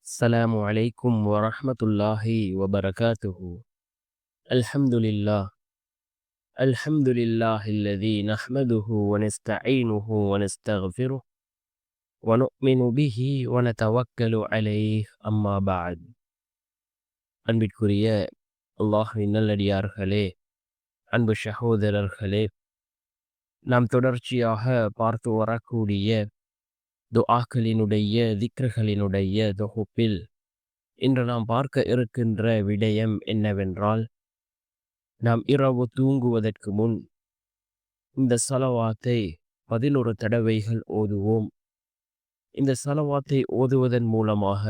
السلام عليكم ورحمة الله وبركاته. الحمد لله. الحمد لله الذي نحمده ونستعينه ونستغفره ونؤمن به ونتوكل عليه. أما بعد. அன்பிற்குரிய அல்லாஹ்வின் நல்லடியார்களே, அன்பு சகோதரர்களே, நாம் தொடர்ச்சியாக பார்த்து வரக்கூடிய துஆக்களினுடைய திக்ருகளினுடைய தொகுப்பில் இன்று நாம் பார்க்க இருக்கின்ற விடயம் என்னவென்றால், நாம் இரவு தூங்குவதற்கு முன் இந்த ஸலவாத்தை 11 தடவைகள் ஓதுவோம். இந்த ஸலவாத்தை ஓதுவதன் மூலமாக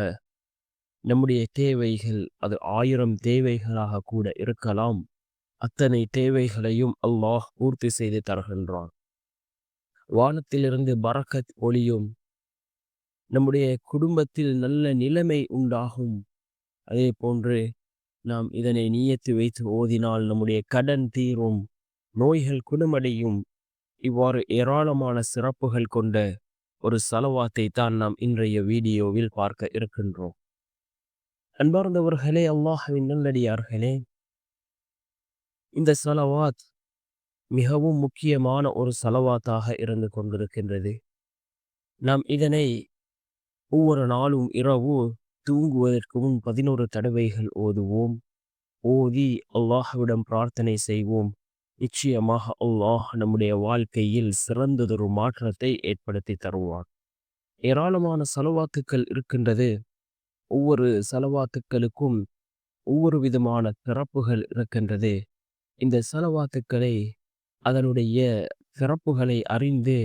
நம்முடைய தேவைகள், அது 1000 தேவைகளாக கூட இருக்கலாம், அத்தனை தேவைகளையும் அல்லாஹ் பூர்த்தி செய்து தருகின்றான். வானத்திலிருந்து பரக்கத் ஒளியும், நம்முடைய குடும்பத்தில் நல்ல நிலைமை உண்டாகும். அதே போன்று நாம் இதனை நியத்து வைத்து ஓதினால் நம்முடைய கடன் தீரும், நோய்கள் குணமடையும். இவ்வாறு ஏராளமான சிறப்புகள் கொண்ட ஒரு ஸலவாத்தை தான் நாம் இன்றைய வீடியோவில் பார்க்க இருக்கின்றோம். அன்பார்ந்தவர்களே, அல்லாஹ்வின் நல்லடியார்களே, இந்த ஸலவாத் மிகவும் முக்கியமான ஒரு ஸலவாத்தாக இருந்து கொண்டிருக்கின்றது. நாம் இதனை ஒவ்வொரு நாளும் இரவு தூங்குவதற்கு முன் 11 தடவைகள் ஓதுவோம். ஓதி அல்லாஹ்விடம் பிரார்த்தனை செய்வோம். நிச்சயமாக அல்லாஹ் நம்முடைய வாழ்க்கையில் சிறந்ததொரு மாற்றத்தை ஏற்படுத்தி தருவார். ஏராளமான ஸலவாத்துக்கள் இருக்கின்றது. ஒவ்வொரு ஸலவாத்துக்களுக்கும் ஒவ்வொரு விதமான சிறப்புகள் இருக்கின்றது. இந்த ஸலவாத்துக்களை, அதனுடைய சிறப்புகளை அறிந்து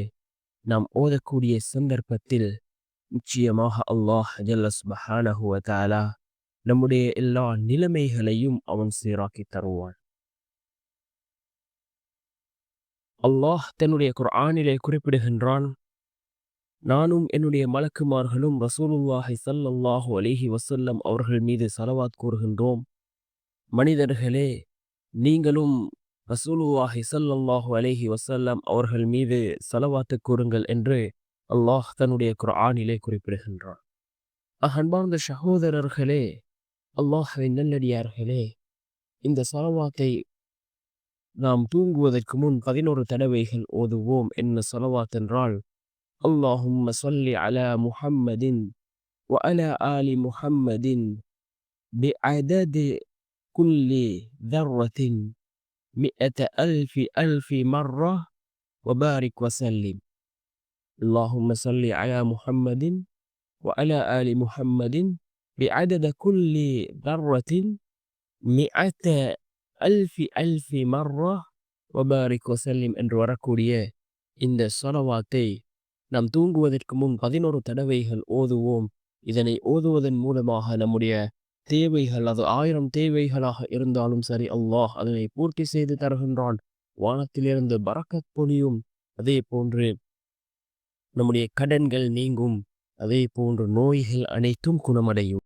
நாம் ஓதக்கூடிய சந்தர்ப்பத்தில் நிச்சயமாக அல்லாஹ் ஜல்ல சுப்ஹானஹு வ தஆலா நம்முடைய எல்லா நிலைமைகளையும் அவன் சீராக்கி தருவான். அல்லாஹ் தன்னுடைய குர்ஆனிலே குறிப்பிடுகின்றான், நானும் என்னுடைய மலக்குமார்களும் ரசூலுல்லாஹி ஸல்லல்லாஹு அலைஹி வஸல்லம் அவர்கள் மீது ஸலவாத் கூறுகின்றோம். மனிதர்களே, நீங்களும் ரசூலுல்லாஹி ஸல்லல்லாஹு அலைஹி வஸல்லம் அவர்கள் மீது ஸலவாத்து கூறுங்கள் என்று அல்லாஹ் தன்னுடைய குர்ஆனிலே குறிப்பிடுகின்றான். அன்பார்ந்த சகோதரர்களே, அல்லாஹ்வின் நல்லடியார்களே, இந்த ஸலவாத்தை நாம் தூங்குவதற்கு முன் 11 தடவைகள் ஓதுவோம். என்ன ஸலவாத் என்றால், اللهم صل على محمد وعلى آل محمد بعدد كل ذرة 100,000 مرة وبارك وسلم. اللهم صل على محمد وعلى آل محمد بعدد كل ذرة 100,000 مرة وبارك وسلم என்று வரக்கூடிய இந்த ஸலவாத்தை நாம் தூங்குவதற்கு முன் 11 தடவைகள் ஓதுவோம். இதனை ஓதுவதன் மூலமாக நம்முடைய தேவைகள், அது 1000 தேவைகளாக இருந்தாலும் சரி, அல்லாஹ் அதனை பூர்த்தி செய்து தருகின்றான். வானத்திலிருந்து பரக்கத் பொழியும். அதே போன்று நம்முடைய கடன்கள் நீங்கும். அதே போன்று நோய்கள் அனைத்தும் குணமடையும்.